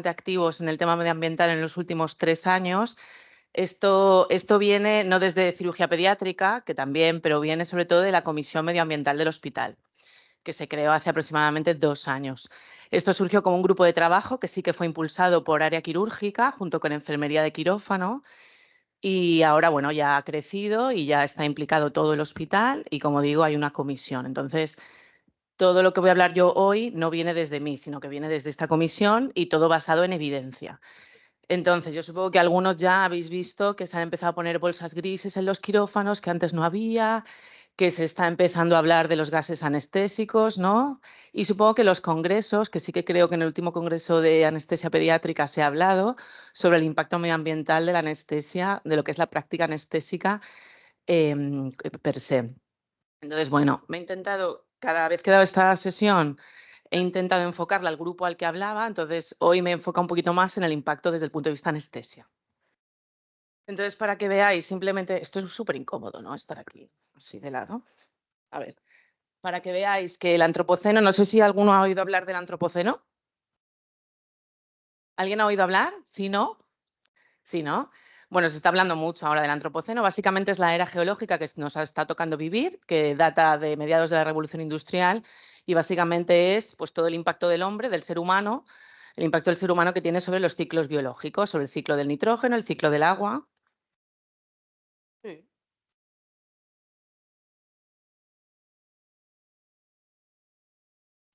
activos en el tema medioambiental en los últimos 3 años. Esto viene no desde cirugía pediátrica, que también, pero viene sobre todo de la Comisión Medioambiental del hospital, que se creó hace aproximadamente 2 años. Esto surgió como un grupo de trabajo que sí que fue impulsado por área quirúrgica junto con enfermería de quirófano y ahora, bueno, ya ha crecido y ya está implicado todo el hospital y, como digo, hay una comisión. Entonces, todo lo que voy a hablar yo hoy no viene desde mí, sino que viene desde esta comisión y todo basado en evidencia. Entonces, yo supongo que algunos ya habéis visto que se han empezado a poner bolsas grises en los quirófanos, que antes no había, que se está empezando a hablar de los gases anestésicos, ¿no? Y supongo que los congresos, que sí que creo que en el último congreso de anestesia pediátrica se ha hablado sobre el impacto medioambiental de la anestesia, de lo que es la práctica anestésica per se. Entonces, bueno, me he intentado, cada vez que he dado esta sesión, he intentado enfocarla al grupo al que hablaba, entonces hoy me enfoca un poquito más en el impacto desde el punto de vista anestesia. Entonces, para que veáis, simplemente, esto es súper incómodo, ¿no? Estar aquí, así de lado. A ver, para que veáis que el antropoceno, no sé si alguno ha oído hablar del antropoceno. ¿Alguien ha oído hablar? ¿Sí, no? Sí, ¿no? Bueno, se está hablando mucho ahora del antropoceno. Básicamente es la era geológica que nos está tocando vivir, que data de mediados de la Revolución Industrial y básicamente es pues, todo el impacto del hombre, del ser humano, el impacto del ser humano que tiene sobre los ciclos biológicos, sobre el ciclo del nitrógeno, el ciclo del agua. Sí.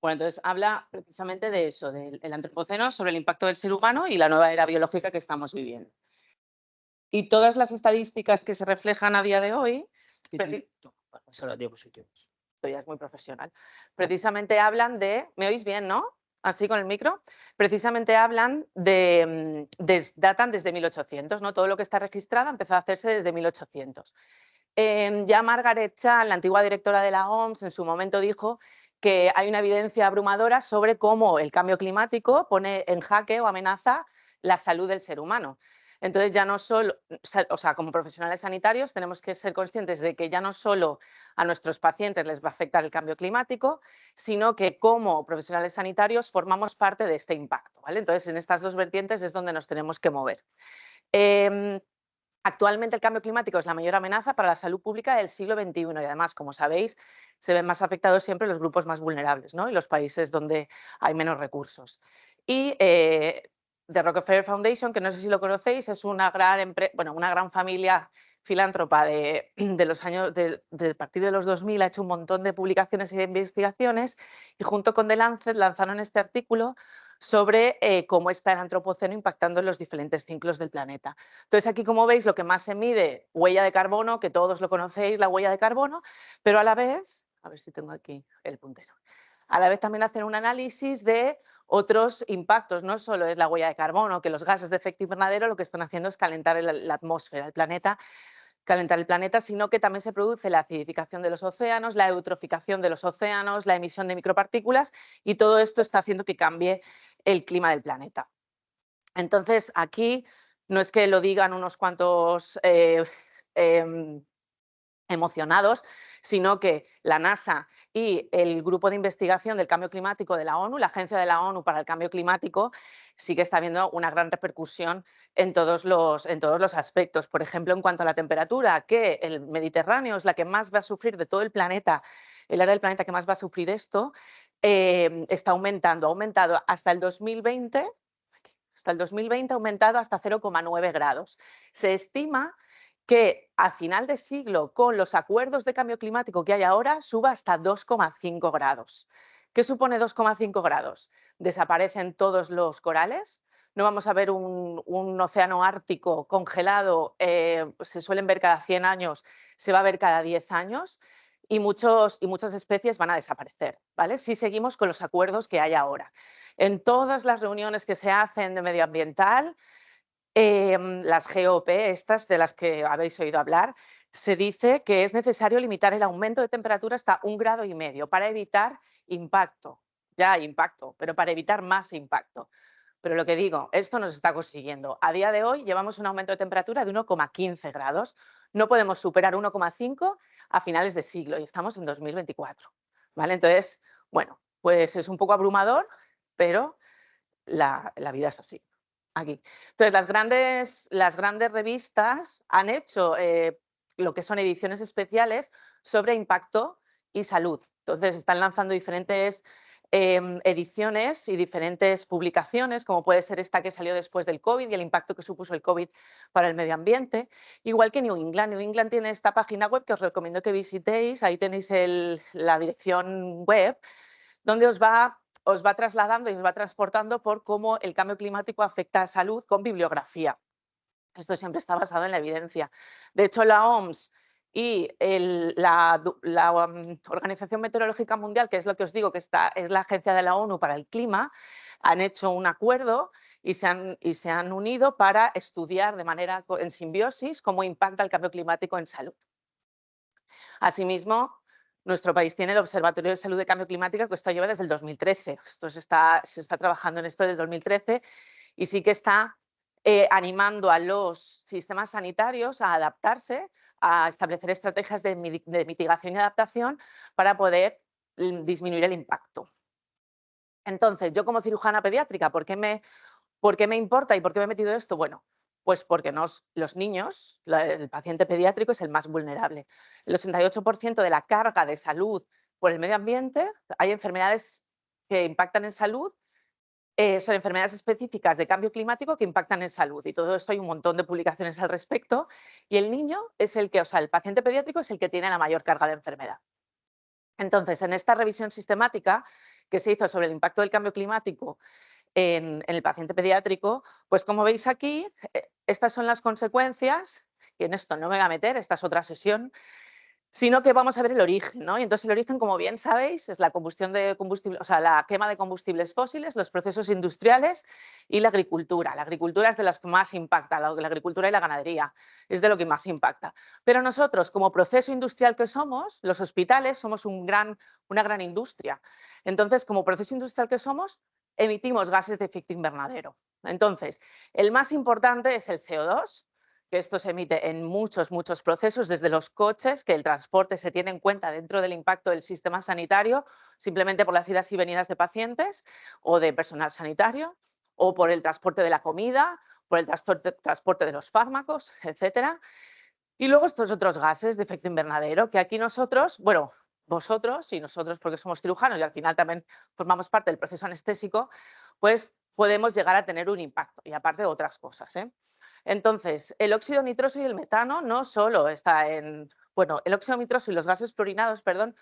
Bueno, entonces habla precisamente de eso, del antropoceno, sobre el impacto del ser humano y la nueva era biológica que estamos viviendo. Y todas las estadísticas que se reflejan a día de hoy, son diapositivas. Esto ya es muy profesional. Precisamente hablan de, ¿me oís bien, no? Así con el micro. Precisamente hablan datan desde 1800, ¿no? Todo lo que está registrado empezó a hacerse desde 1800. Ya Margaret Chan, la antigua directora de la OMS, en su momento dijo que hay una evidencia abrumadora sobre cómo el cambio climático pone en jaque o amenaza la salud del ser humano. Entonces, ya no solo, o sea, como profesionales sanitarios tenemos que ser conscientes de que ya no solo a nuestros pacientes les va a afectar el cambio climático, sino que como profesionales sanitarios formamos parte de este impacto, ¿vale? Entonces, en estas dos vertientes es donde nos tenemos que mover. Actualmente el cambio climático es la mayor amenaza para la salud pública del siglo XXI y además, como sabéis, se ven más afectados siempre los grupos más vulnerables, ¿no? Y los países donde hay menos recursos. Y The Rockefeller Foundation, que no sé si lo conocéis, es una gran familia filántropa de los años, de partir de los 2000, ha hecho un montón de publicaciones y de investigaciones y junto con The Lancet lanzaron este artículo sobre cómo está el antropoceno impactando en los diferentes ciclos del planeta. Entonces, aquí, como veis, lo que más se mide, huella de carbono, que todos lo conocéis, la huella de carbono, pero a la vez, a ver si tengo aquí el puntero, a la vez también hacen un análisis de otros impactos, no solo es la huella de carbono, que los gases de efecto invernadero lo que están haciendo es calentar la atmósfera, el planeta, calentar el planeta, sino que también se produce la acidificación de los océanos, la eutroficación de los océanos, la emisión de micropartículas y todo esto está haciendo que cambie el clima del planeta. Entonces, aquí no es que lo digan unos cuantos emocionados, sino que la NASA y el Grupo de Investigación del Cambio Climático de la ONU, la Agencia de la ONU para el Cambio Climático, sí que está viendo una gran repercusión en todos los aspectos. Por ejemplo, en cuanto a la temperatura, que el Mediterráneo es la que más va a sufrir de todo el planeta, el área del planeta que más va a sufrir esto, está aumentando. Ha aumentado hasta el 2020. Hasta el 2020 ha aumentado hasta 0,9 grados. Se estima que a final de siglo, con los acuerdos de cambio climático que hay ahora, suba hasta 2,5 grados. ¿Qué supone 2,5 grados? Desaparecen todos los corales, no vamos a ver un océano ártico congelado, se suelen ver cada 100 años, se va a ver cada 10 años y muchas especies van a desaparecer, ¿vale? Si seguimos con los acuerdos que hay ahora. En todas las reuniones que se hacen de medioambiental, las GOP, estas de las que habéis oído hablar, se dice que es necesario limitar el aumento de temperatura hasta 1,5 grados para evitar impacto. Ya hay impacto, pero para evitar más impacto. Pero lo que digo, esto no se está consiguiendo. A día de hoy llevamos un aumento de temperatura de 1,15 grados. No podemos superar 1,5 a finales de siglo y estamos en 2024. ¿Vale? Entonces, bueno, pues es un poco abrumador, pero la vida es así. Aquí. Entonces, las grandes revistas han hecho lo que son ediciones especiales sobre impacto y salud. Entonces, están lanzando diferentes ediciones y diferentes publicaciones, como puede ser esta que salió después del COVID y el impacto que supuso el COVID para el medio ambiente, igual que New England. New England tiene esta página web que os recomiendo que visitéis, ahí tenéis la dirección web, donde os va trasladando y os va transportando por cómo el cambio climático afecta a salud con bibliografía. Esto siempre está basado en la evidencia. De hecho, la OMS y la Organización Meteorológica Mundial, que es lo que os digo, que es la agencia de la ONU para el clima, han hecho un acuerdo y se han unido para estudiar de manera en simbiosis cómo impacta el cambio climático en salud. Asimismo, nuestro país tiene el Observatorio de Salud de Cambio Climático, que esto lleva desde el 2013. Se está trabajando en esto desde el 2013 y sí que está animando a los sistemas sanitarios a adaptarse, a establecer estrategias de mitigación y adaptación para poder disminuir el impacto. Entonces, yo como cirujana pediátrica, ¿por qué me importa y por qué me he metido esto? Bueno, pues porque los niños, el paciente pediátrico es el más vulnerable. El 88% de la carga de salud por el medio ambiente, hay enfermedades que impactan en salud, son enfermedades específicas de cambio climático que impactan en salud. Y todo esto hay un montón de publicaciones al respecto. Y el niño es el paciente pediátrico es el que tiene la mayor carga de enfermedad. Entonces, en esta revisión sistemática que se hizo sobre el impacto del cambio climático en el paciente pediátrico, pues como veis aquí, estas son las consecuencias, y en esto no me voy a meter, esta es otra sesión, sino que vamos a ver el origen, ¿no? Y entonces el origen, como bien sabéis, es la combustión de combustible, o sea, la quema de combustibles fósiles, los procesos industriales y la agricultura. La agricultura es de las que más impacta, la agricultura y la ganadería es de lo que más impacta. Pero nosotros, como proceso industrial que somos, los hospitales somos una gran industria. Entonces, como proceso industrial que somos, emitimos gases de efecto invernadero. Entonces, el más importante es el CO2, que esto se emite en muchos procesos, desde los coches, que el transporte se tiene en cuenta dentro del impacto del sistema sanitario, simplemente por las idas y venidas de pacientes o de personal sanitario, o por el transporte de la comida, por el transporte de los fármacos, etcétera. Y luego estos otros gases de efecto invernadero, que aquí nosotros, bueno, vosotros y nosotros, porque somos cirujanos y al final también formamos parte del proceso anestésico, pues podemos llegar a tener un impacto, y aparte de otras cosas, ¿eh? Entonces, el óxido nitroso y el metano no solo está el óxido nitroso y los gases fluorinados, perdón,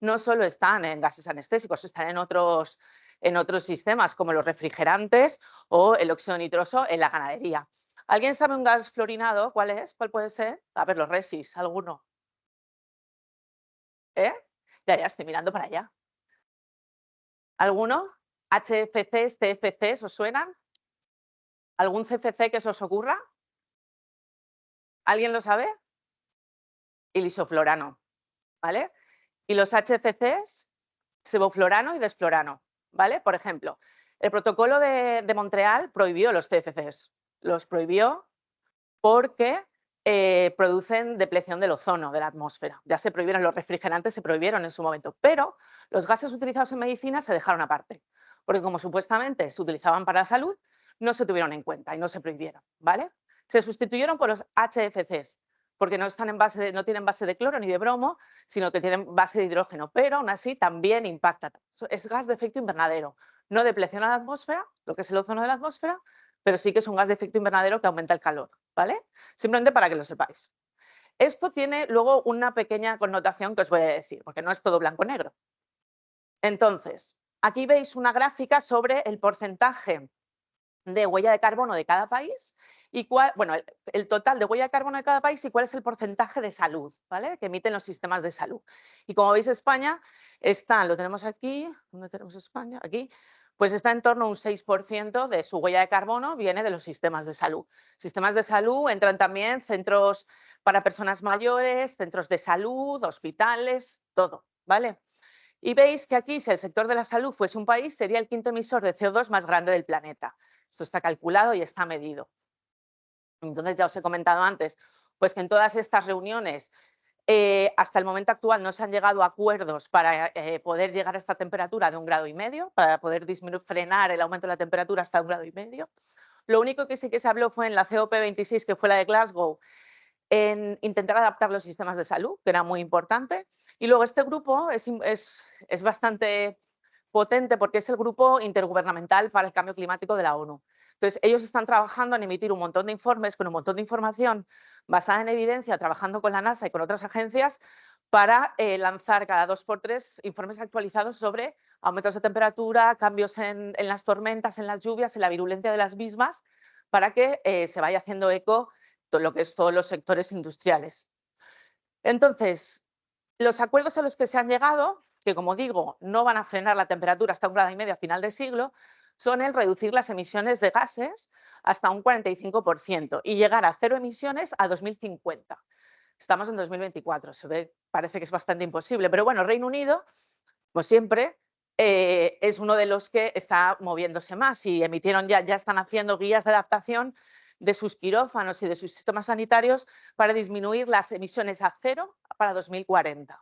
no solo están en gases anestésicos, están en otros sistemas como los refrigerantes o el óxido nitroso en la ganadería. ¿Alguien sabe un gas fluorinado? ¿Cuál es? ¿Cuál puede ser? A ver, los resis, ¿alguno? ¿Eh? Ya estoy mirando para allá. ¿Alguno? ¿HFCs, TFCs os suenan? ¿Algún CFC que se os ocurra? ¿Alguien lo sabe? El isoflorano, ¿vale? Y los HFCs, sevoflorano y desflorano, ¿vale? Por ejemplo, el protocolo de Montreal prohibió los TFCs. Los prohibió porque producen depleción del ozono de la atmósfera. Ya se prohibieron, los refrigerantes se prohibieron en su momento, pero los gases utilizados en medicina se dejaron aparte, porque como supuestamente se utilizaban para la salud, no se tuvieron en cuenta y no se prohibieron, ¿vale? Se sustituyeron por los HFCs, porque no tienen base de cloro ni de bromo, sino que tienen base de hidrógeno, pero aún así también impactan. Es gas de efecto invernadero, no depleción a la atmósfera, lo que es el ozono de la atmósfera, pero sí que es un gas de efecto invernadero que aumenta el calor, ¿vale? Simplemente para que lo sepáis. Esto tiene luego una pequeña connotación que os voy a decir, porque no es todo blanco-negro. Entonces, aquí veis una gráfica sobre el porcentaje de huella de carbono de cada país y el total de huella de carbono de cada país y cuál es el porcentaje de salud, ¿vale? Que emiten los sistemas de salud. Y como veis, España lo tenemos aquí, ¿dónde tenemos España? Aquí, pues está en torno a un 6% de su huella de carbono viene de los sistemas de salud. Sistemas de salud entran también centros para personas mayores, centros de salud, hospitales, todo, ¿vale? Y veis que aquí, si el sector de la salud fuese un país, sería el quinto emisor de CO2 más grande del planeta. Esto está calculado y está medido. Entonces, ya os he comentado antes, pues que en todas estas reuniones Hasta el momento actual no se han llegado a acuerdos para poder llegar a esta temperatura de 1,5 grados, para poder frenar el aumento de la temperatura hasta 1,5 grados. Lo único que sí que se habló fue en la COP26, que fue la de Glasgow, en intentar adaptar los sistemas de salud, que era muy importante. Y luego este grupo es bastante potente porque es el grupo intergubernamental para el cambio climático de la ONU. Entonces, ellos están trabajando en emitir un montón de informes con un montón de información basada en evidencia, trabajando con la NASA y con otras agencias para lanzar cada 2 por 3 informes actualizados sobre aumentos de temperatura, cambios en las tormentas, en las lluvias, en la virulencia de las mismas, para que se vaya haciendo eco todo lo que es todos los sectores industriales. Entonces, los acuerdos a los que se han llegado, que como digo, no van a frenar la temperatura hasta 1,5 grados a final de siglo, son el reducir las emisiones de gases hasta un 45% y llegar a 0 emisiones a 2050. Estamos en 2024, parece que es bastante imposible, pero bueno, Reino Unido, como siempre, es uno de los que está moviéndose más y emitieron ya están haciendo guías de adaptación de sus quirófanos y de sus sistemas sanitarios para disminuir las emisiones a 0 para 2040.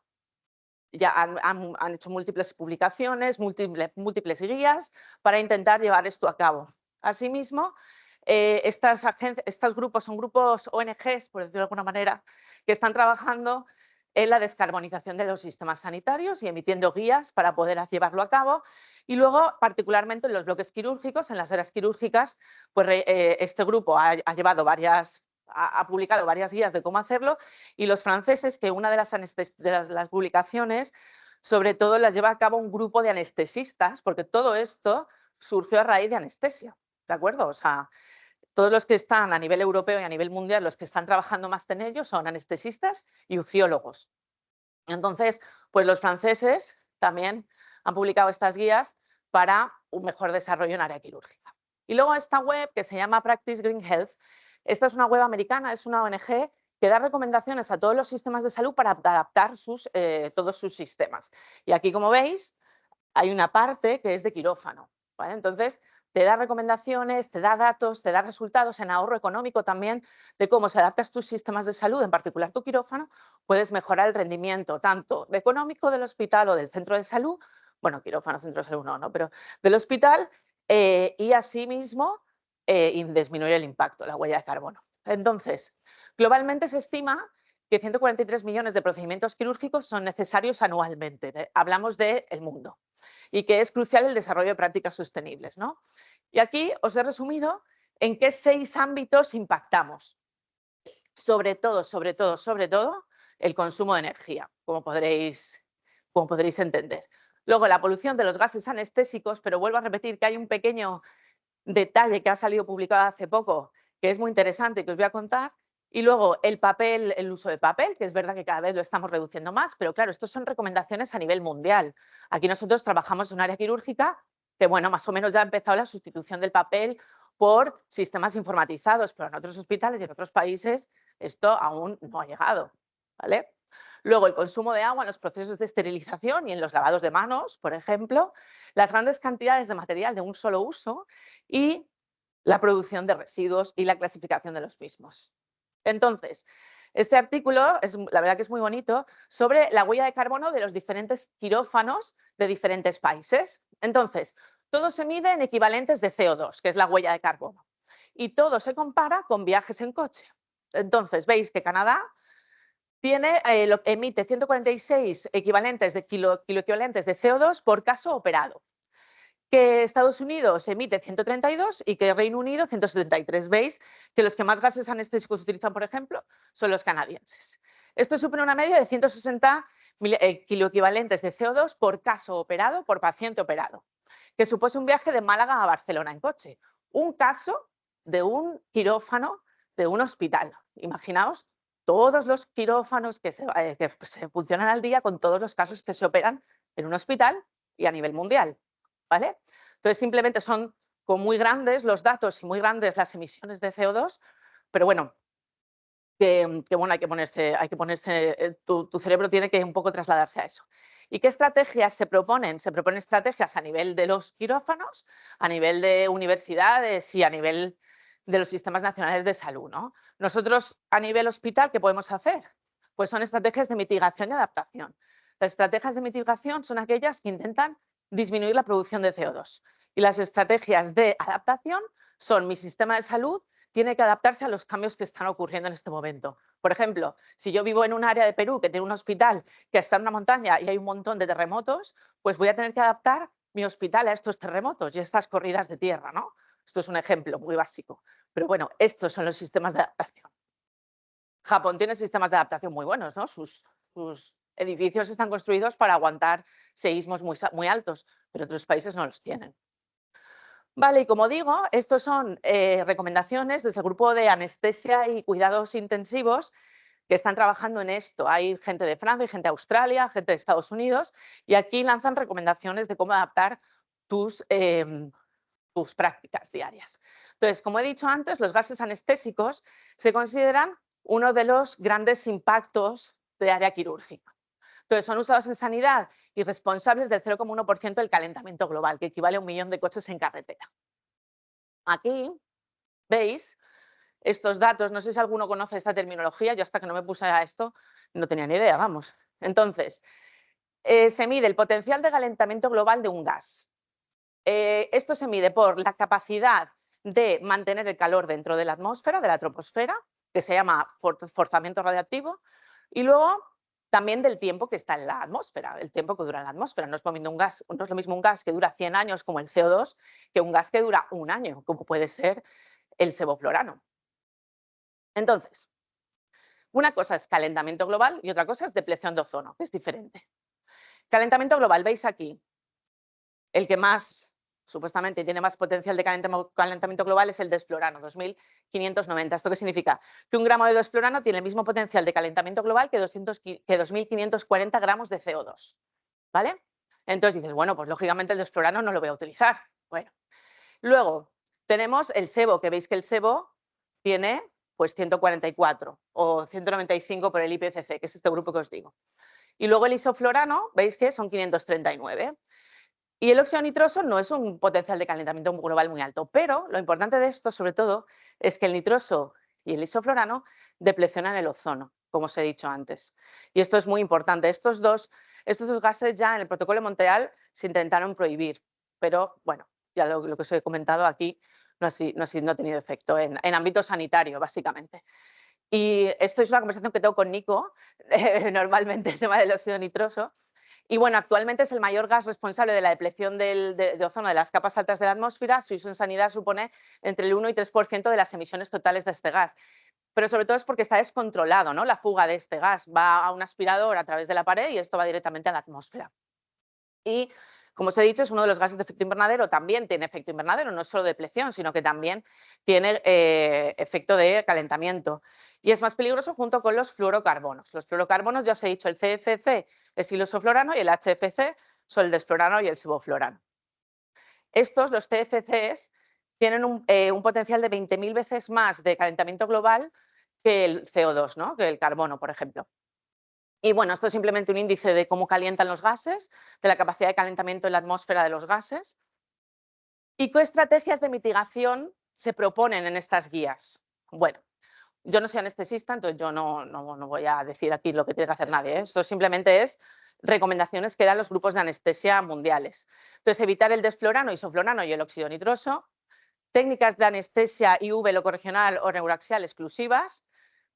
Ya han hecho múltiples publicaciones, múltiples guías para intentar llevar esto a cabo. Asimismo, estos grupos son grupos ONGs, por decirlo de alguna manera, que están trabajando en la descarbonización de los sistemas sanitarios y emitiendo guías para poder llevarlo a cabo. Y luego, particularmente en los bloques quirúrgicos, en las áreas quirúrgicas, pues este grupo ha publicado varias guías de cómo hacerlo, y los franceses, que una de las publicaciones, sobre todo las lleva a cabo un grupo de anestesistas, porque todo esto surgió a raíz de anestesia, ¿de acuerdo? O sea, todos los que están a nivel europeo y a nivel mundial, los que están trabajando más en ello son anestesistas y uciólogos. Entonces, pues los franceses también han publicado estas guías para un mejor desarrollo en área quirúrgica. Y luego esta web que se llama Practice Green Health, esta es una web americana, es una ONG que da recomendaciones a todos los sistemas de salud para adaptar todos sus sistemas. Y aquí, como veis, hay una parte que es de quirófano, ¿vale? Entonces, te da recomendaciones, te da datos, te da resultados en ahorro económico también de cómo se adaptas tus sistemas de salud, en particular tu quirófano, puedes mejorar el rendimiento tanto económico del hospital o del centro de salud, bueno, quirófano, centro de salud no, pero del hospital, y asimismo disminuir el impacto, la huella de carbono. Entonces, globalmente se estima que 143 millones de procedimientos quirúrgicos son necesarios anualmente. Hablamos del mundo. Y que es crucial el desarrollo de prácticas sostenibles, ¿no? Y aquí os he resumido en qué 6 ámbitos impactamos. Sobre todo, el consumo de energía, como podréis entender. Luego, la polución de los gases anestésicos, pero vuelvo a repetir que hay un pequeño detalle que ha salido publicado hace poco, que es muy interesante, que os voy a contar. Y luego el papel, el uso de papel, que es verdad que cada vez lo estamos reduciendo más, pero claro, estos son recomendaciones a nivel mundial. Aquí nosotros trabajamos en un área quirúrgica que, bueno, más o menos ya ha empezado la sustitución del papel por sistemas informatizados, pero en otros hospitales y en otros países esto aún no ha llegado, ¿vale? Luego, el consumo de agua en los procesos de esterilización y en los lavados de manos, por ejemplo, las grandes cantidades de material de un solo uso y la producción de residuos y la clasificación de los mismos. Entonces, este artículo, la verdad que es muy bonito, sobre la huella de carbono de los diferentes quirófanos de diferentes países. Entonces, todo se mide en equivalentes de CO2, que es la huella de carbono, y todo se compara con viajes en coche. Entonces, veis que Canadá emite 146 kiloequivalentes de CO2 por caso operado, que Estados Unidos emite 132 y que Reino Unido 173. Veis que los que más gases anestésicos utilizan, por ejemplo, son los canadienses. Esto supone una media de 160 kiloequivalentes de CO2 por caso operado, por paciente operado, que supone un viaje de Málaga a Barcelona en coche. Un caso de un quirófano de un hospital. Imaginaos todos los quirófanos que se funcionan al día con todos los casos que se operan en un hospital y a nivel mundial, ¿vale? Entonces, simplemente son muy grandes los datos y muy grandes las emisiones de CO2, pero bueno, bueno, hay que ponerse tu cerebro tiene que un poco trasladarse a eso. ¿Y qué estrategias se proponen? Se proponen estrategias a nivel de los quirófanos, a nivel de universidades y a nivel de los sistemas nacionales de salud, ¿no? Nosotros, a nivel hospital, ¿qué podemos hacer? Pues son estrategias de mitigación y adaptación. Las estrategias de mitigación son aquellas que intentan disminuir la producción de CO2. Y las estrategias de adaptación son mi sistema de salud tiene que adaptarse a los cambios que están ocurriendo en este momento. Por ejemplo, si yo vivo en un área de Perú que tiene un hospital que está en una montaña y hay un montón de terremotos, pues voy a tener que adaptar mi hospital a estos terremotos y estas corridas de tierra, ¿no? Esto es un ejemplo muy básico. Pero bueno, estos son los sistemas de adaptación. Japón tiene sistemas de adaptación muy buenos, ¿no? Sus edificios están construidos para aguantar seísmos muy altos, pero otros países no los tienen. Vale, y como digo, estos son recomendaciones desde el grupo de anestesia y cuidados intensivos que están trabajando en esto. Hay gente de Francia, hay gente de Australia, gente de Estados Unidos, y aquí lanzan recomendaciones de cómo adaptar tus prácticas diarias. Entonces, como he dicho antes, los gases anestésicos se consideran uno de los grandes impactos de área quirúrgica. Entonces, son usados en sanidad y responsables del 0,1% del calentamiento global, que equivale a 1 millón de coches en carretera. Aquí veis estos datos, no sé si alguno conoce esta terminología, yo hasta que no me puse a esto no tenía ni idea, vamos. Entonces, se mide el potencial de calentamiento global de un gas. Esto se mide por la capacidad de mantener el calor dentro de la atmósfera, de la troposfera, que se llama forzamiento radiactivo, y luego también del tiempo que está en la atmósfera, el tiempo que dura en la atmósfera. No es lo mismo un gas que dura 100 años como el CO2 que un gas que dura 1 año, como puede ser el sevoflorano. Entonces, una cosa es calentamiento global y otra cosa es depleción de ozono, que es diferente. Calentamiento global, veis aquí, el que más supuestamente tiene más potencial de calentamiento global es el desflorano, 2590. ¿Esto qué significa? Que un gramo de desflorano tiene el mismo potencial de calentamiento global que 2540 gramos de CO2. ¿Vale? Entonces dices, bueno, pues lógicamente el desflorano no lo voy a utilizar. Bueno, luego tenemos el sebo, que veis que el sebo tiene pues 144 o 195 por el IPCC, que es este grupo que os digo. Y luego el isoflorano, veis que son 539. Y el óxido nitroso no es un potencial de calentamiento global muy alto, pero lo importante de esto, sobre todo, es que el nitroso y el isoflorano deplecionan el ozono, como os he dicho antes. Y esto es muy importante. Estos dos gases ya en el protocolo de Montreal se intentaron prohibir, pero bueno, ya lo que os he comentado aquí no ha tenido efecto en ámbito sanitario, básicamente. Y esto es una conversación que tengo con Nico, normalmente el tema del óxido nitroso. Y bueno, actualmente es el mayor gas responsable de la depleción de ozono de las capas altas de la atmósfera. Su uso en sanidad supone entre el 1 y 3% de las emisiones totales de este gas. Pero sobre todo es porque está descontrolado, ¿no? La fuga de este gas va a un aspirador a través de la pared y esto va directamente a la atmósfera. Y, como os he dicho, es uno de los gases de efecto invernadero, también tiene efecto invernadero, no es solo depleción, sino que también tiene efecto de calentamiento. Y es más peligroso junto con los fluorocarbonos. Los fluorocarbonos, ya os he dicho, el CFC es el isoflorano y el HFC son el desflorano y el sevoflorano. Estos, los CFCs, tienen un potencial de 20.000 veces más de calentamiento global que el CO2, ¿no? Que el carbono, por ejemplo. Y bueno, esto es simplemente un índice de cómo calientan los gases, de la capacidad de calentamiento en la atmósfera de los gases. ¿Y qué estrategias de mitigación se proponen en estas guías? Bueno, yo no soy anestesista, entonces yo no voy a decir aquí lo que tiene que hacer nadie, ¿eh? Esto simplemente es recomendaciones que dan los grupos de anestesia mundiales. Entonces, evitar el desflorano, isoflorano y el óxido nitroso, técnicas de anestesia IV locorregional o neuraxial exclusivas,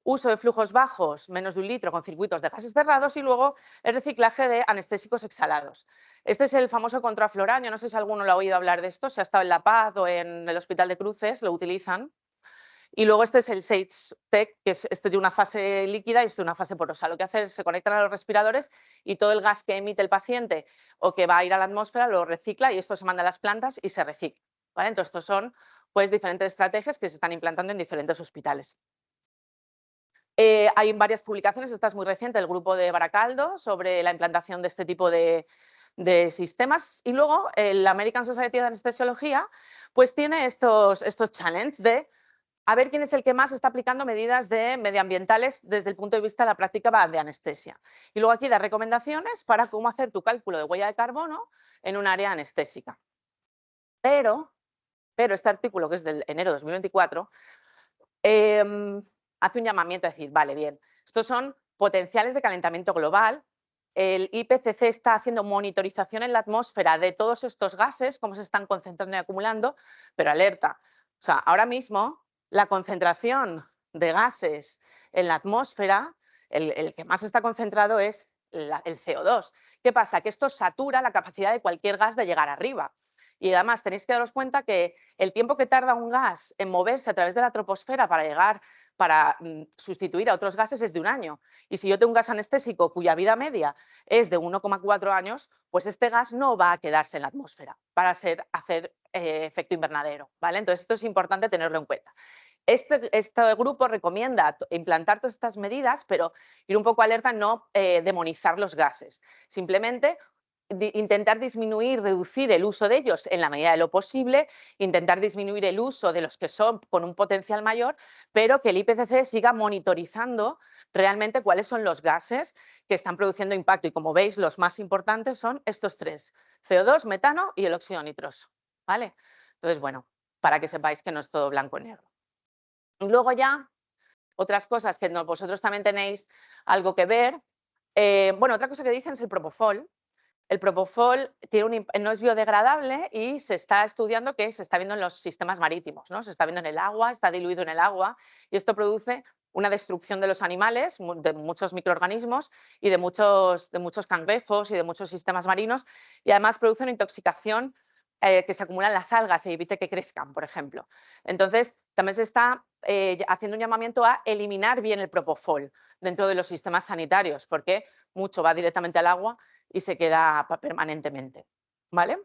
uso de flujos bajos, menos de 1 litro, con circuitos de gases cerrados y luego el reciclaje de anestésicos exhalados. Este es el famoso contraflorán, yo no sé si alguno lo ha oído hablar de esto, si ha estado en La Paz o en el Hospital de Cruces, lo utilizan. Y luego este es el SageTech, que es este de una fase líquida y este de una fase porosa. Lo que hace es se conectan a los respiradores y todo el gas que emite el paciente o que va a ir a la atmósfera lo recicla y esto se manda a las plantas y se recicla. ¿Vale? Entonces, estos son pues, diferentes estrategias que se están implantando en diferentes hospitales. Hay varias publicaciones, esta es muy reciente, el grupo de Baracaldo, sobre la implantación de este tipo de sistemas. Y luego el American Society of Anestesiología pues tiene estos challenges de a ver quién es el que más está aplicando medidas medioambientales desde el punto de vista de la práctica de anestesia. Y luego aquí da recomendaciones para cómo hacer tu cálculo de huella de carbono en un área anestésica. Pero este artículo, que es del enero de 2024, hace un llamamiento a decir, vale, bien, estos son potenciales de calentamiento global. El IPCC está haciendo monitorización en la atmósfera de todos estos gases, cómo se están concentrando y acumulando, pero alerta. O sea, ahora mismo la concentración de gases en la atmósfera, el que más está concentrado es el CO2. ¿Qué pasa? Que esto satura la capacidad de cualquier gas de llegar arriba. Y además tenéis que daros cuenta que el tiempo que tarda un gas en moverse a través de la troposfera para llegar, para sustituir a otros gases es de 1 año. Y si yo tengo un gas anestésico cuya vida media es de 1,4 años, pues este gas no va a quedarse en la atmósfera para hacer efecto invernadero, ¿vale? Entonces esto es importante tenerlo en cuenta. Este grupo recomienda implantar todas estas medidas, pero ir un poco alerta, no demonizar los gases. Simplemente intentar disminuir, reducir el uso de ellos en la medida de lo posible, intentar disminuir el uso de los que son con un potencial mayor, pero que el IPCC siga monitorizando realmente cuáles son los gases que están produciendo impacto. Y como veis, los más importantes son estos 3, CO2, metano y el óxido nitroso, ¿vale? Entonces, bueno, para que sepáis que no es todo blanco y negro. Y luego ya, otras cosas que vosotros también tenéis algo que ver. Bueno, otra cosa que dicen es el propofol. El propofol no es biodegradable y se está estudiando que se está viendo en los sistemas marítimos, ¿no? Se está viendo en el agua, está diluido en el agua y esto produce una destrucción de los animales, de muchos microorganismos y de muchos cangrejos y de muchos sistemas marinos, y además produce una intoxicación que se acumula en las algas y evite que crezcan, por ejemplo. Entonces, también se está haciendo un llamamiento a eliminar bien el propofol dentro de los sistemas sanitarios, porque mucho va directamente al agua y se queda permanentemente, ¿vale?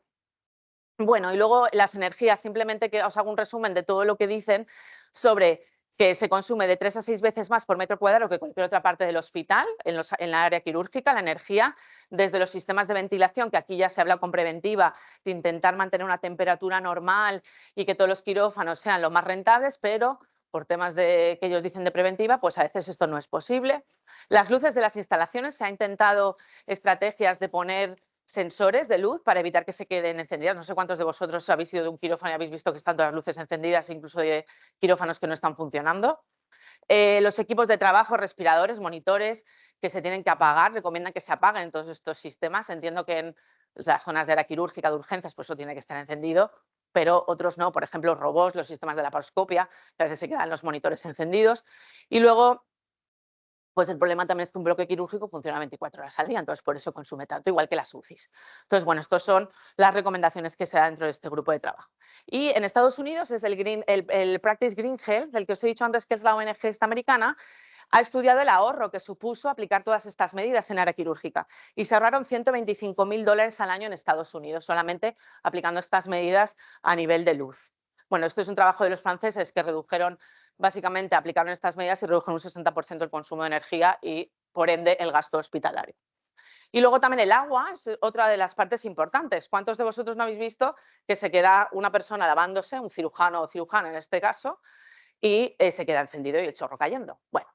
Bueno, y luego las energías, simplemente que os hago un resumen de todo lo que dicen sobre que se consume de 3 a 6 veces más por metro cuadrado que cualquier otra parte del hospital, en la área quirúrgica, la energía, desde los sistemas de ventilación, que aquí ya se habla con preventiva, de intentar mantener una temperatura normal y que todos los quirófanos sean lo más rentables, pero por temas que ellos dicen de preventiva, pues a veces esto no es posible. Las luces de las instalaciones, se ha intentado estrategias de poner sensores de luz para evitar que se queden encendidas. No sé cuántos de vosotros habéis ido de un quirófano y habéis visto que están todas las luces encendidas, incluso de quirófanos que no están funcionando. Los equipos de trabajo, respiradores, monitores que se tienen que apagar, recomiendan que se apaguen todos estos sistemas. Entiendo que en las zonas de área quirúrgica, de urgencias, pues eso tiene que estar encendido, pero otros no. Por ejemplo, robots, los sistemas de laparoscopia, que a veces se quedan los monitores encendidos. Y luego, pues el problema también es que un bloque quirúrgico funciona 24 horas al día, entonces por eso consume tanto, igual que las UCIs. Entonces, bueno, estas son las recomendaciones que se dan dentro de este grupo de trabajo. Y en Estados Unidos, es el Practice Green Health, del que os he dicho antes que es la ONG esta americana, ha estudiado el ahorro que supuso aplicar todas estas medidas en área quirúrgica y se ahorraron $125.000 al año en Estados Unidos, solamente aplicando estas medidas a nivel de luz. Bueno, esto es un trabajo de los franceses que redujeron, básicamente aplicaron estas medidas y redujeron un 60% el consumo de energía y, por ende, el gasto hospitalario. Y luego también el agua es otra de las partes importantes. ¿Cuántos de vosotros no habéis visto que se queda una persona lavándose, un cirujano o cirujana en este caso, y se queda encendido y el chorro cayendo? Bueno,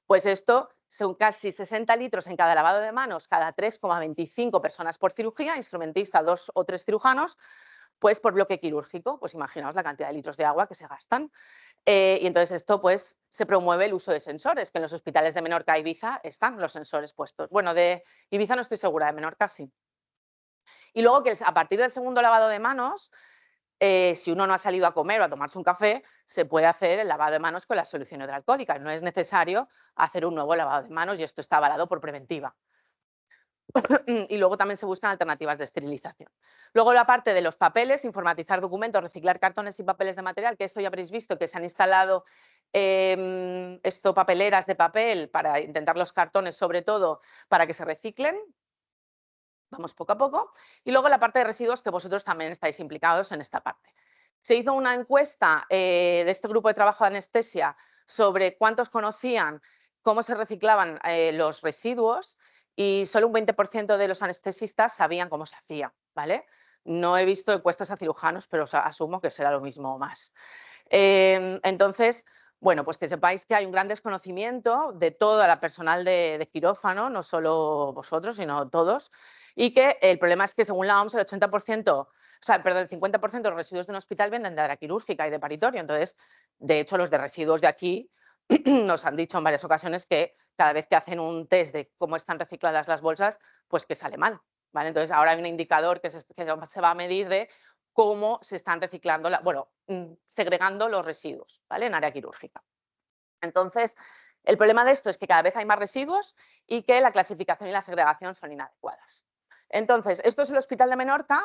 pues esto son casi 60 litros en cada lavado de manos, cada 3,25 personas por cirugía, instrumentista, 2 o 3 cirujanos, pues por bloque quirúrgico. Pues imaginaos la cantidad de litros de agua que se gastan. Y entonces esto pues se promueve el uso de sensores, que en los hospitales de Menorca e Ibiza están los sensores puestos. Bueno, de Ibiza no estoy segura, de Menorca sí. Y luego que a partir del segundo lavado de manos, si uno no ha salido a comer o a tomarse un café, se puede hacer el lavado de manos con la solución hidroalcohólica. No es necesario hacer un nuevo lavado de manos y esto está avalado por preventiva. Y luego también se buscan alternativas de esterilización. Luego la parte de los papeles, informatizar documentos, reciclar cartones y papeles de material, que esto ya habréis visto que se han instalado papeleras de papel para intentar los cartones, sobre todo para que se reciclen. Vamos poco a poco. Y luego la parte de residuos, que vosotros también estáis implicados en esta parte. Se hizo una encuesta de este grupo de trabajo de anestesia sobre cuántos conocían cómo se reciclaban los residuos y solo un 20% de los anestesistas sabían cómo se hacía, ¿vale? No he visto encuestas a cirujanos, pero asumo que será lo mismo o más. Entonces, bueno, pues que sepáis que hay un gran desconocimiento de todo el personal de quirófano, no solo vosotros, sino todos, y que el problema es que según la OMS el 80%, el 50% de los residuos de un hospital vienen de área quirúrgica y de paritorio. Entonces, de hecho, los de residuos de aquí nos han dicho en varias ocasiones que cada vez que hacen un test de cómo están recicladas las bolsas, pues que sale mal, ¿vale? Entonces ahora hay un indicador que se va a medir de cómo se están reciclando, segregando los residuos, ¿vale? En área quirúrgica. Entonces, el problema de esto es que cada vez hay más residuos y que la clasificación y la segregación son inadecuadas. Entonces, esto es el Hospital de Menorca,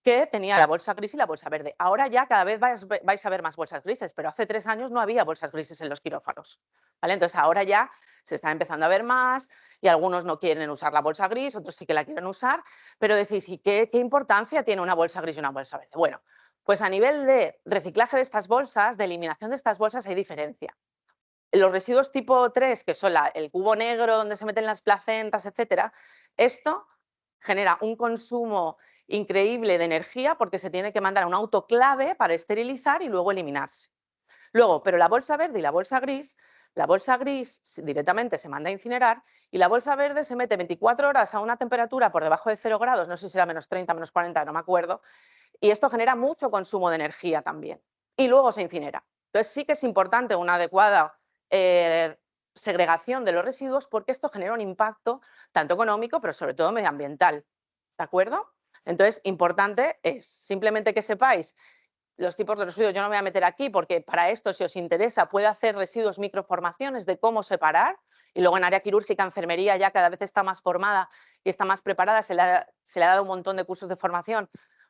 que tenía la bolsa gris y la bolsa verde. Ahora ya cada vez vais a ver más bolsas grises, pero hace 3 años no había bolsas grises en los quirófanos, ¿vale? Entonces ahora ya se están empezando a ver más y algunos no quieren usar la bolsa gris, otros sí que la quieren usar, pero decís, ¿y qué importancia tiene una bolsa gris y una bolsa verde? Bueno, pues a nivel de reciclaje de estas bolsas, de eliminación de estas bolsas, hay diferencia. Los residuos tipo 3, que son el cubo negro donde se meten las placentas, etcétera, esto genera un consumo increíble de energía porque se tiene que mandar a un autoclave para esterilizar y luego eliminarse. Luego, pero la bolsa verde y la bolsa gris directamente se manda a incinerar y la bolsa verde se mete 24 horas a una temperatura por debajo de 0 grados, no sé si era menos 30, menos 40, no me acuerdo, y esto genera mucho consumo de energía también. Y luego se incinera. Entonces sí que es importante una adecuada segregación de los residuos porque esto genera un impacto tanto económico, pero sobre todo medioambiental. ¿De acuerdo? Entonces, importante es simplemente que sepáis los tipos de residuos. Yo no me voy a meter aquí porque para esto, si os interesa, puede hacer residuos microformaciones de cómo separar y luego en área quirúrgica, enfermería ya cada vez está más formada y está más preparada, se le ha dado un montón de cursos de formación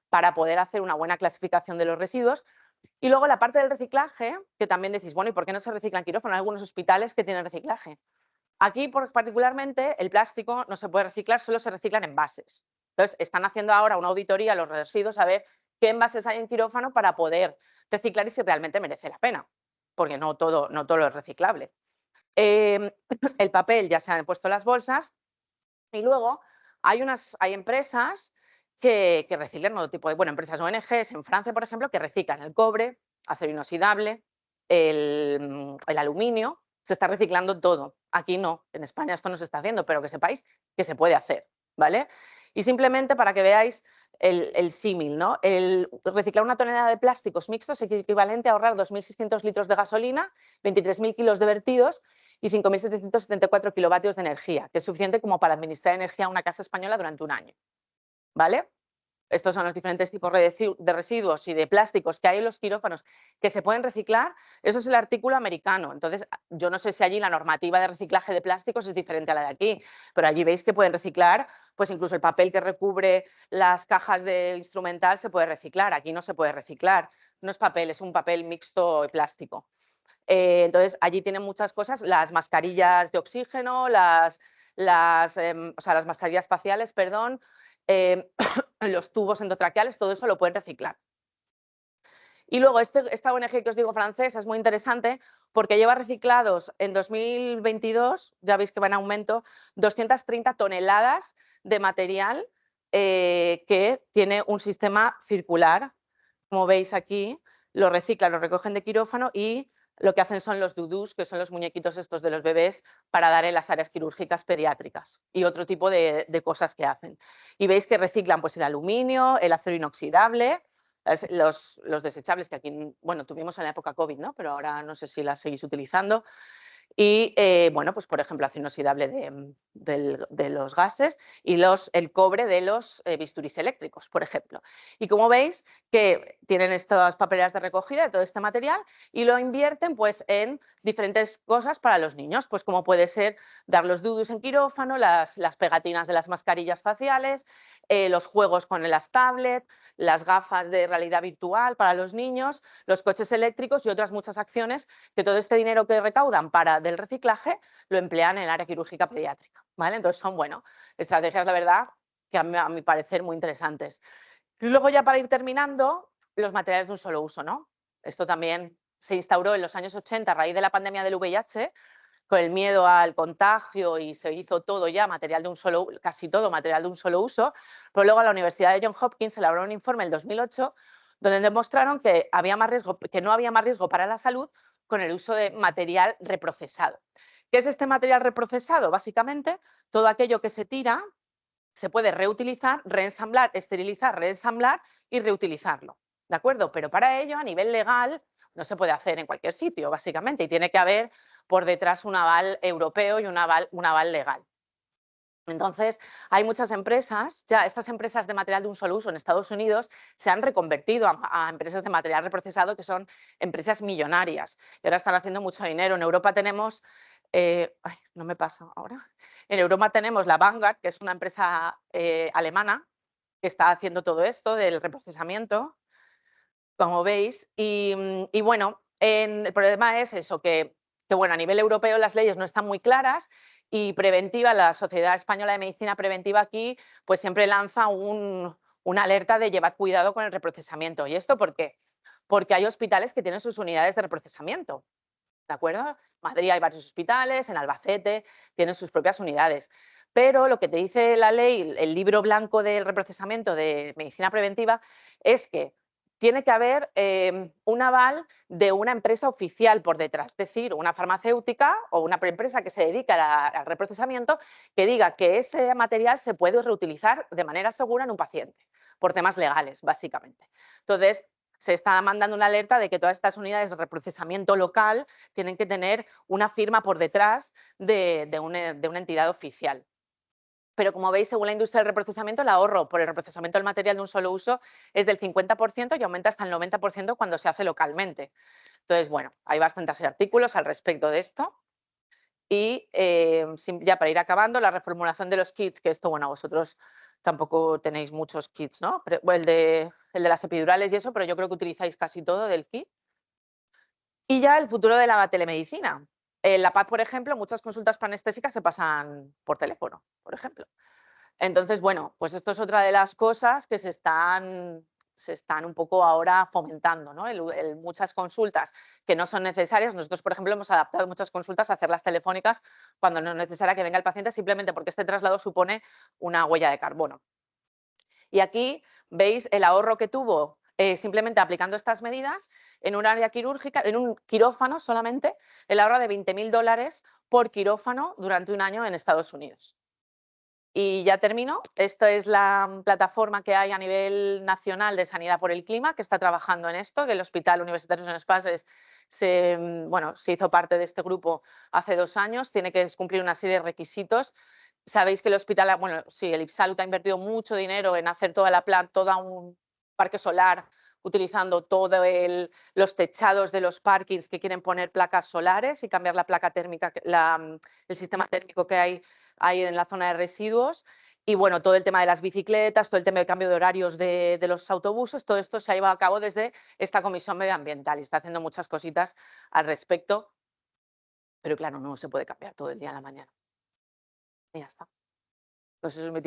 para poder hacer una buena clasificación de los residuos. Y luego la parte del reciclaje, que también decís, bueno, ¿y por qué no se recicla en quirófano? Hay algunos hospitales que tienen reciclaje. Aquí, particularmente, el plástico no se puede reciclar, solo se reciclan envases. Entonces, están haciendo ahora una auditoría a los residuos a ver qué envases hay en quirófano para poder reciclar y si realmente merece la pena, porque no todo lo es reciclable. El papel, ya se han puesto las bolsas, y luego hay empresas que reciclan todo tipo de, empresas ONGs en Francia, por ejemplo, que reciclan el cobre, acero inoxidable, el aluminio, se está reciclando todo. Aquí no, en España esto no se está haciendo, pero que sepáis que se puede hacer, ¿vale? Y simplemente para que veáis el símil, ¿no? El reciclar una tonelada de plásticos mixtos es equivalente a ahorrar 2.600 litros de gasolina, 23.000 kilos de vertidos y 5.774 kilovatios de energía, que es suficiente como para administrar energía a una casa española durante un año, ¿vale? Estos son los diferentes tipos de residuos y de plásticos que hay en los quirófanos que se pueden reciclar. Eso es el artículo americano. Entonces, yo no sé si allí la normativa de reciclaje de plásticos es diferente a la de aquí, pero allí veis que pueden reciclar, pues incluso el papel que recubre las cajas de instrumental se puede reciclar. Aquí no se puede reciclar. No es papel, es un papel mixto plástico. Entonces, allí tienen muchas cosas, las mascarillas de oxígeno, las mascarillas faciales, perdón, los tubos endotraqueales, todo eso lo pueden reciclar. Y luego esta ONG que os digo francesa es muy interesante porque lleva reciclados en 2022, ya veis que va en aumento, 230 toneladas de material que tiene un sistema circular. Como veis aquí, lo reciclan, lo recogen de quirófano y lo que hacen son los dudús, que son los muñequitos estos de los bebés para dar en las áreas quirúrgicas pediátricas y otro tipo de cosas que hacen. Y veis que reciclan pues, el aluminio, el acero inoxidable, los desechables que aquí, tuvimos en la época COVID, ¿no? Pero ahora no sé si las seguís utilizando. Y, pues por ejemplo, acero inoxidable de los gases y el cobre de los bisturís eléctricos, por ejemplo. Y como veis, que tienen estas papeleras de recogida de todo este material y lo invierten pues, en diferentes cosas para los niños, pues como puede ser dar los dudus en quirófano, las pegatinas de las mascarillas faciales, los juegos con las tablets, las gafas de realidad virtual para los niños, los coches eléctricos y otras muchas acciones que todo este dinero que recaudan del reciclaje lo emplean en el área quirúrgica pediátrica, ¿vale? Entonces son, estrategias, la verdad, que a mi parecer muy interesantes. Y luego ya para ir terminando, los materiales de un solo uso, ¿no? Esto también se instauró en los años 80 a raíz de la pandemia del VIH, con el miedo al contagio y se hizo todo ya casi todo material de un solo uso, pero luego a la Universidad de Johns Hopkins se elaboró un informe en el 2008 donde demostraron que no había más riesgo para la salud con el uso de material reprocesado. ¿Qué es este material reprocesado? Básicamente, todo aquello que se tira se puede reutilizar, reensamblar, esterilizar, reensamblar y reutilizarlo. ¿De acuerdo? Pero para ello, a nivel legal, no se puede hacer en cualquier sitio, básicamente, y tiene que haber por detrás un aval europeo y un aval legal. Entonces, hay muchas empresas, ya estas empresas de material de un solo uso en Estados Unidos se han reconvertido a empresas de material reprocesado que son empresas millonarias y ahora están haciendo mucho dinero. En Europa tenemos, ay, no me pasa ahora, en Europa tenemos la Vanguard, que es una empresa alemana que está haciendo todo esto del reprocesamiento, como veis, y bueno, el problema es eso, que bueno, a nivel europeo las leyes no están muy claras y Preventiva, la Sociedad Española de Medicina Preventiva aquí, pues siempre lanza una alerta de llevad cuidado con el reprocesamiento. ¿Y esto por qué? Porque hay hospitales que tienen sus unidades de reprocesamiento, ¿de acuerdo? En Madrid hay varios hospitales, en Albacete tienen sus propias unidades. Pero lo que te dice la ley, el libro blanco del reprocesamiento de medicina preventiva, es que tiene que haber un aval de una empresa oficial por detrás, es decir, una farmacéutica o una empresa que se dedica al reprocesamiento que diga que ese material se puede reutilizar de manera segura en un paciente, por temas legales, básicamente. Entonces, se está mandando una alerta de que todas estas unidades de reprocesamiento local tienen que tener una firma por detrás de una entidad oficial. Pero como veis, según la industria del reprocesamiento, el ahorro por el reprocesamiento del material de un solo uso es del 50% y aumenta hasta el 90% cuando se hace localmente. Entonces, bueno, hay bastantes artículos al respecto de esto. Y ya para ir acabando, la reformulación de los kits, que esto, bueno, vosotros tampoco tenéis muchos kits, ¿no? El de las epidurales y eso, pero yo creo que utilizáis casi todo del kit. Y ya el futuro de la telemedicina. En la PAD, por ejemplo, muchas consultas panestésicas se pasan por teléfono, por ejemplo. Entonces, bueno, pues esto es otra de las cosas que se están un poco ahora fomentando, ¿no? Muchas consultas que no son necesarias. Nosotros, por ejemplo, hemos adaptado muchas consultas a hacerlas telefónicas cuando no es necesaria que venga el paciente, simplemente porque este traslado supone una huella de carbono. Y aquí veis el ahorro que tuvo simplemente aplicando estas medidas en un área quirúrgica, en un quirófano solamente, el ahorro de $20.000 por quirófano durante un año en Estados Unidos. Y ya termino. Esta es la plataforma que hay a nivel nacional de Sanidad por el Clima, que está trabajando en esto, que el Hospital Universitario Son Espases se hizo parte de este grupo hace 2 años, tiene que cumplir una serie de requisitos. Sabéis que el hospital, bueno, sí, el IPSALUT ha invertido mucho dinero en hacer toda la planta, todo un parque solar, utilizando los techados de los parkings que quieren poner placas solares y cambiar la placa térmica, el sistema térmico que hay en la zona de residuos. Y bueno, todo el tema de las bicicletas, todo el tema del cambio de horarios de los autobuses, todo esto se ha llevado a cabo desde esta comisión medioambiental y está haciendo muchas cositas al respecto. Pero claro, no se puede cambiar todo el día a la mañana. Y ya está. Entonces, eso es mi